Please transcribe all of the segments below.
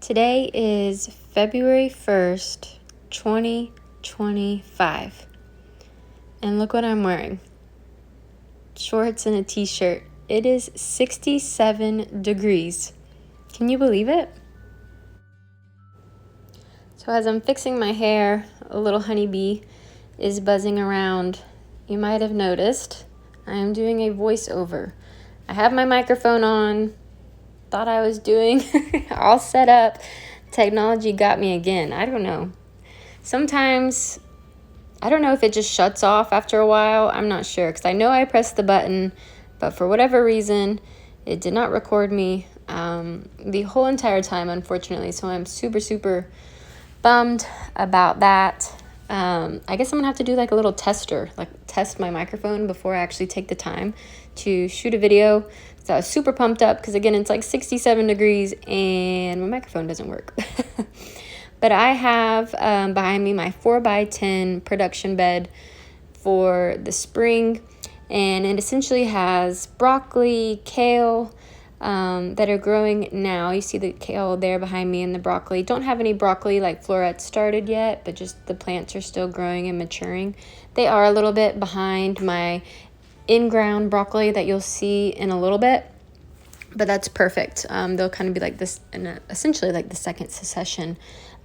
Today is February 1st, 2025. And look what I'm wearing. Shorts and a t-shirt. It is 67 degrees. Can you believe it? So as I'm fixing my hair, a little honeybee is buzzing around. You might have noticed I am doing a voiceover. I have my microphone on. Thought I was doing all set up. Technology got me again. I don't know. Sometimes, I don't know if it just shuts off after a while. I'm not sure because I know I pressed the button, but for whatever reason, it did not record me the whole entire time, unfortunately. So I'm super bummed about that. I guess I'm gonna have to do like a little tester, like test my microphone before I actually take the time to shoot a video. So I was super pumped up because again, it's like 67 degrees and my microphone doesn't work. But I have behind me my 4x10 production bed for the spring, and it essentially has broccoli, kale, that are growing now. You see the kale there behind me and the broccoli. Don't have any broccoli like florets started yet, but just the plants are still growing and maturing. They are a little bit behind my in-ground broccoli that you'll see in a little bit, but that's perfect. They'll kind of be like this, essentially like the second succession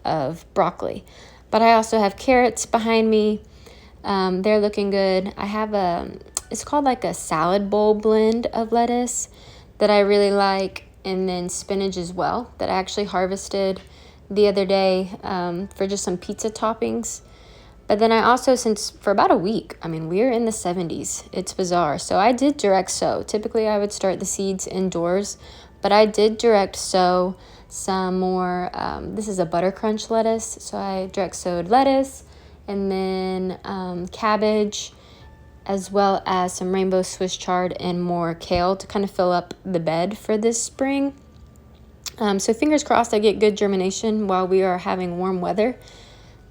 of broccoli. But I also have carrots behind me. They're looking good. I have it's called like a salad bowl blend of lettuce that I really like, and then spinach as well that I actually harvested the other day for just some pizza toppings. But then I also, since for about a week, we're in the 70s. It's bizarre. So I did direct sow. Typically I would start the seeds indoors, but I did direct sow some more. This is a butter crunch lettuce. So I direct sowed lettuce and then cabbage, as well as some rainbow Swiss chard and more kale to kind of fill up the bed for this spring. So fingers crossed I get good germination while we are having warm weather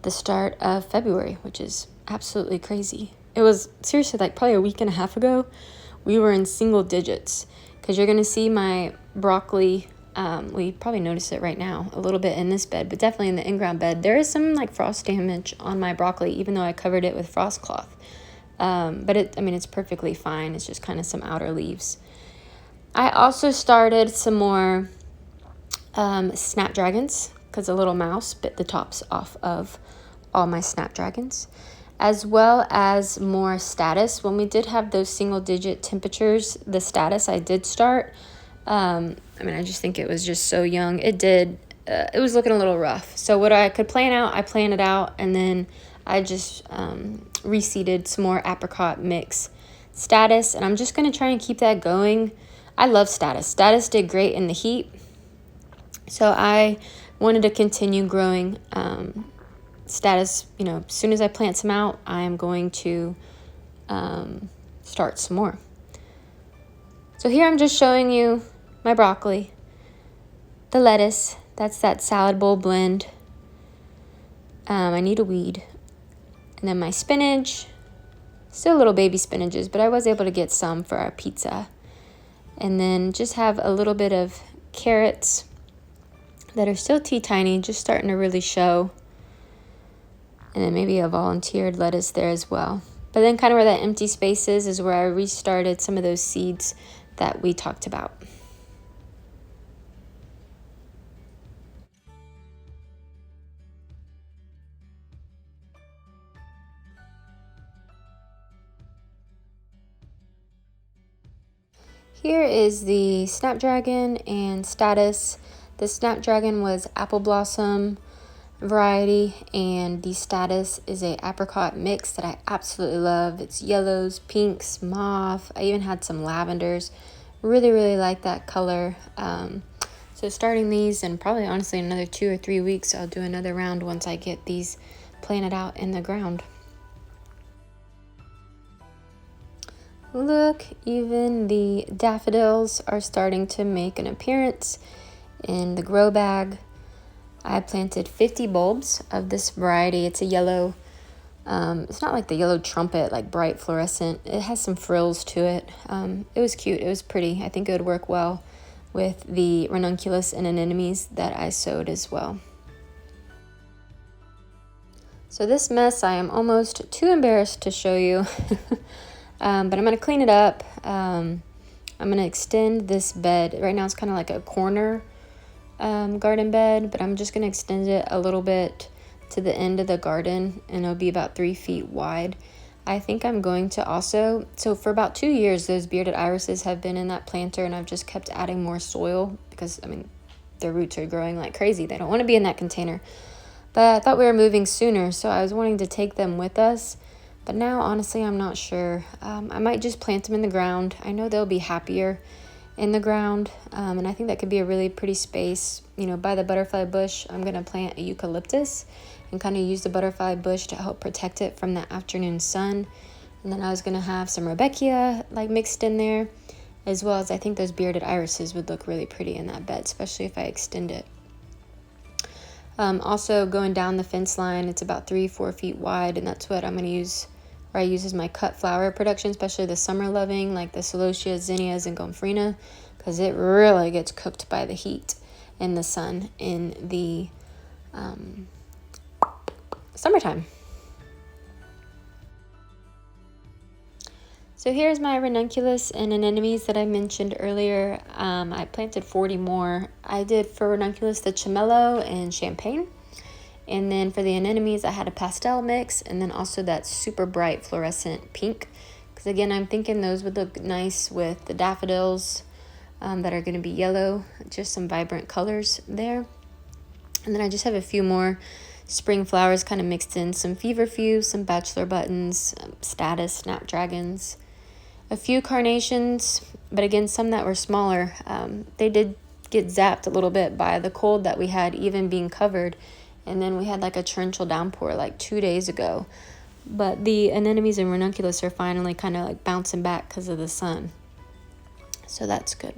the start of February, which is absolutely crazy. It was seriously like probably a week and a half ago, we were in single digits, because you're going to see my broccoli. We probably notice it right now a little bit in this bed, but definitely in the in-ground bed. There is some like frost damage on my broccoli, even though I covered it with frost cloth. But it's perfectly fine. It's just kind of some outer leaves. I also started some more Snapdragons because a little mouse bit the tops off of all my Snapdragons, as well as more Statice. When we did have those single digit temperatures, the Statice I did start. I just think it was just so young. It was looking a little rough. So what I could plan out, I planned it out, and then I just reseeded some more apricot mix Statice, and I'm just going to try and keep that going. I love Statice. Statice did great in the heat, so I wanted to continue growing Statice. As soon as I plant some out, I am going to start some more. So here I'm just showing you my broccoli, the lettuce, that's that salad bowl blend. I need a weed. And then my spinach, still little baby spinaches, but I was able to get some for our pizza. And then just have a little bit of carrots that are still teeny, just starting to really show. And then maybe a volunteered lettuce there as well. But then kind of where that empty space is where I restarted some of those seeds that we talked about. Here is the Snapdragon and Statice. The Snapdragon was apple blossom variety, and the Statice is a apricot mix that I absolutely love. It's yellows, pinks, mauve. I even had some lavenders. Really like that color. So starting these, and probably honestly in another 2 or 3 weeks, I'll do another round once I get these planted out in the ground. Look, even the daffodils are starting to make an appearance in the grow bag. I planted 50 bulbs of this variety. It's a yellow, it's not like the yellow trumpet, like bright fluorescent. It has some frills to it. It was cute. It was pretty. I think it would work well with the Ranunculus and Anemones that I sowed as well. So this mess I am almost too embarrassed to show you, but I'm going to clean it up. I'm going to extend this bed. Right now it's kind of like a corner garden bed, but I'm just going to extend it a little bit to the end of the garden, and it'll be about 3 feet wide. I think I'm going to also, so for about 2 years, those bearded irises have been in that planter, and I've just kept adding more soil because, I mean, their roots are growing like crazy. They don't want to be in that container. But I thought we were moving sooner, so I was wanting to take them with us. But now, honestly, I'm not sure. I might just plant them in the ground. I know they'll be happier in the ground, and I think that could be a really pretty space. You know, by the butterfly bush, I'm going to plant a eucalyptus and kind of use the butterfly bush to help protect it from the afternoon sun. And then I was going to have some Rudbeckia like mixed in there, as well as I think those bearded irises would look really pretty in that bed, especially if I extend it. Also going down the fence line, it's about 3-4 feet wide, and that's what I'm going to use, or I use as my cut flower production, especially the summer loving like the celosia, zinnias, and gomphrena, because it really gets cooked by the heat and the sun in the summertime. So here's my Ranunculus and Anemones that I mentioned earlier. I planted 40 more. I did for Ranunculus the Chamello and Champagne. And then for the Anemones, I had a pastel mix, and then also that super bright fluorescent pink. Because again, I'm thinking those would look nice with the daffodils that are going to be yellow. Just some vibrant colors there. And then I just have a few more spring flowers kind of mixed in. Some feverfew, some bachelor buttons, Statice, Snapdragons. A few carnations, but again, some that were smaller. They did get zapped a little bit by the cold that we had, even being covered. And then we had like a torrential downpour like 2 days ago. But the anemones and ranunculus are finally kind of like bouncing back because of the sun. So that's good.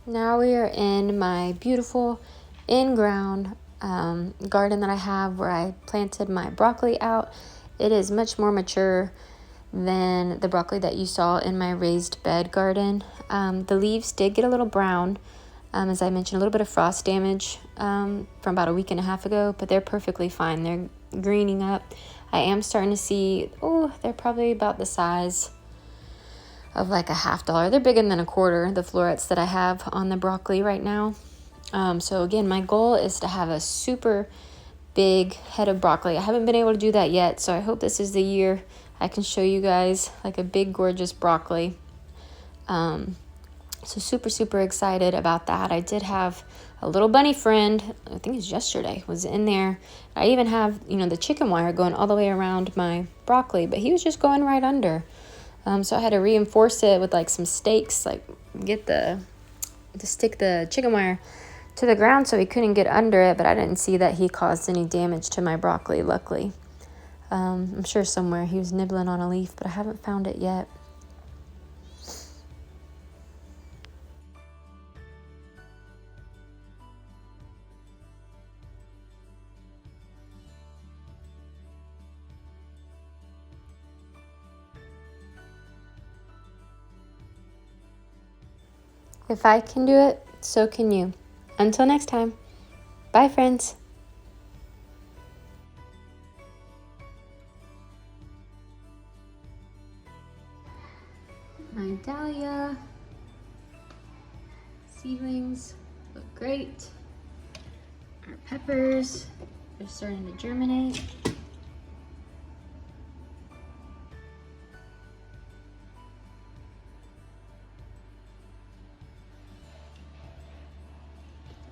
Now we are in my beautiful in-ground garden that I have where I planted my broccoli out. It is much more mature than the broccoli that you saw in my raised bed garden. The leaves did get a little brown, as I mentioned, a little bit of frost damage from about a week and a half ago, but they're perfectly fine. They're greening up. I am starting to see, they're probably about the size of like a $50. They're bigger than a quarter, the florets that I have on the broccoli right now. So again, my goal is to have a super big head of broccoli. I haven't been able to do that yet, so I hope this is the year I can show you guys like a big, gorgeous broccoli. So super excited about that. I did have a little bunny friend, I think it was yesterday, was in there. I even have, the chicken wire going all the way around my broccoli, but he was just going right under. So I had to reinforce it with like some stakes, like get to stick the chicken wire to the ground so he couldn't get under it, but I didn't see that he caused any damage to my broccoli, luckily. I'm sure somewhere he was nibbling on a leaf, but I haven't found it yet. If I can do it, so can you. Until next time. Bye, friends. My dahlia seedlings look great. Our peppers are starting to germinate.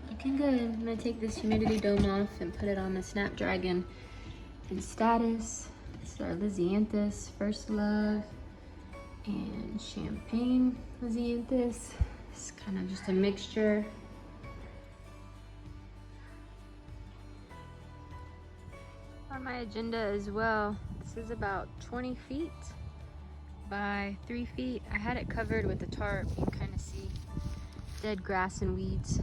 Looking good. I'm going to take this humidity dome off and put it on the Snapdragon and Statice. This is our Lysianthus, First Love, and Champagne Lysianthus. It's kind of just a mixture. On my agenda as well, this is about 20 feet by 3 feet. I had it covered with a tarp. You can kind of see dead grass and weeds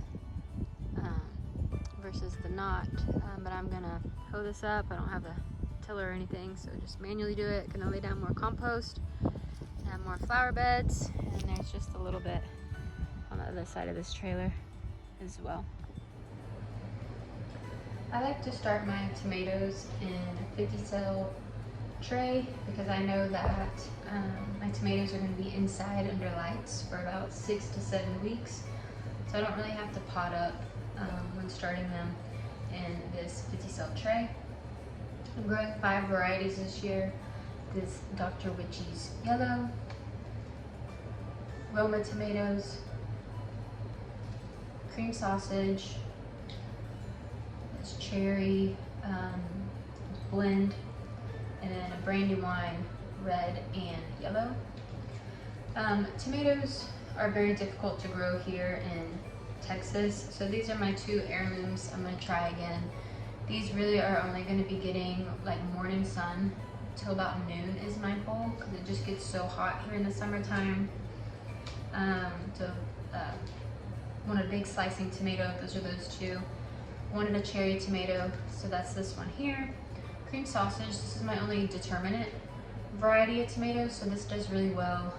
versus the knot. But I'm gonna hoe this up. I don't have a tiller or anything, so just manually do it. Gonna lay down more compost, add more flower beds, and there's just a little bit on the other side of this trailer as well. I like to start my tomatoes in a 50 cell tray because I know that my tomatoes are going to be inside under lights for about 6 to 7 weeks, so I don't really have to pot up when starting them in this 50 cell tray. I'm growing 5 varieties this year. This Dr. Witchy's yellow, Roma tomatoes, cream sausage, this cherry blend, and then a brandywine red and yellow. Tomatoes are very difficult to grow here in Texas, so these are my 2 heirlooms. I'm going to try again. These really are only going to be getting like morning sun till about noon is my goal, because it just gets so hot here in the summertime. Want a big slicing tomato, those are those 2. Wanted a cherry tomato, so that's this one here. Cream sausage, this is my only determinate variety of tomatoes, so this does really well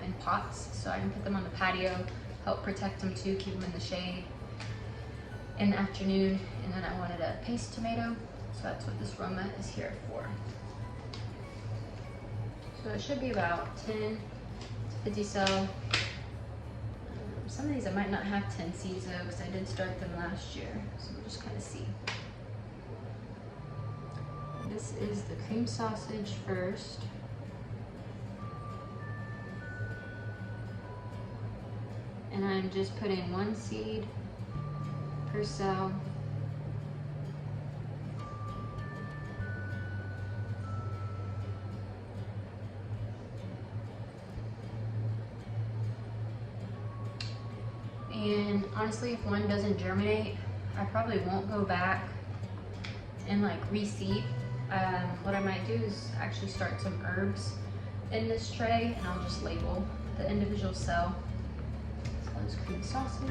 in pots, so I can put them on the patio, help protect them too, keep them in the shade in the afternoon. And then I wanted a paste tomato, so that's what this Roma is here for. So it should be about 10 to 50 cell. Some of these I might not have 10 seeds though, because I did start them last year, so we'll just kind of see. This is the cream sausage first. And I'm just putting 1 seed per cell. And honestly, if one doesn't germinate, I probably won't go back and like reseed. What I might do is actually start some herbs in this tray, and I'll just label the individual cell. So let's cream sausage.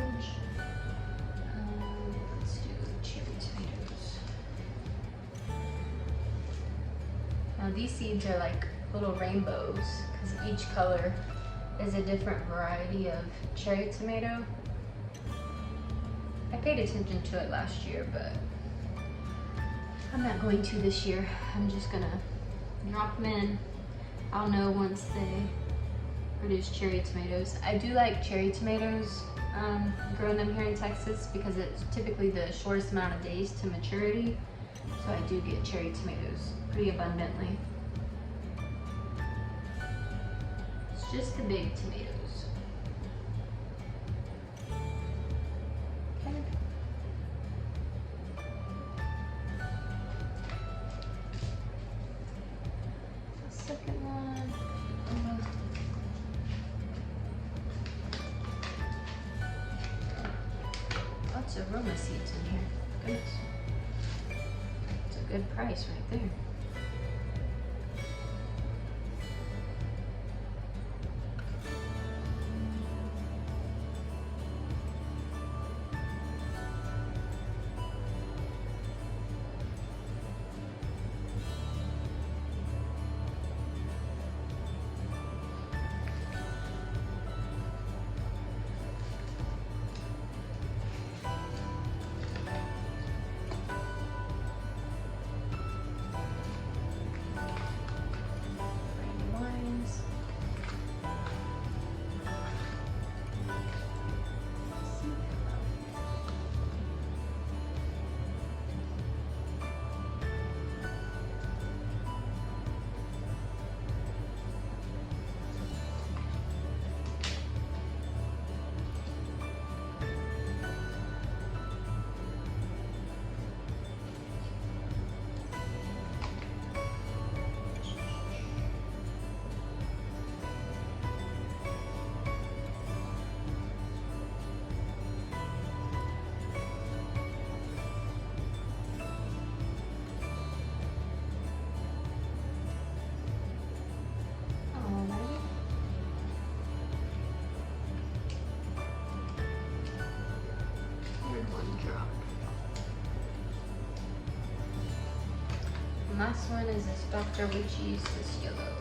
Let's do cherry tomatoes. Now these seeds are like little rainbows because each color is a different variety of cherry tomato. I paid attention to it last year, but I'm not going to this year. I'm just gonna drop them in. I'll know once they produce cherry tomatoes. I do like cherry tomatoes, growing them here in Texas, because it's typically the shortest amount of days to maturity. So I do get cherry tomatoes pretty abundantly. It's just the big tomatoes. Second one. Lots of Roma seeds in here. Goodness. It's a good price right there. last one is this Dr. Witchy's, this yellow.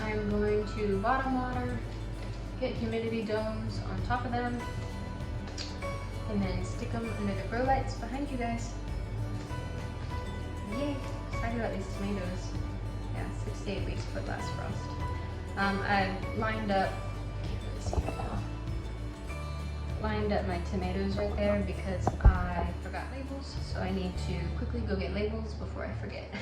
I'm going to bottom water, get humidity domes on top of them, and then stick them under the grow lights behind you guys. Yay! Excited about these tomatoes. Yeah, 6 to 8 weeks for last frost. I've lined up, can't really see right now, lined up my tomatoes right there because I forgot labels, so I need to quickly go get labels before I forget.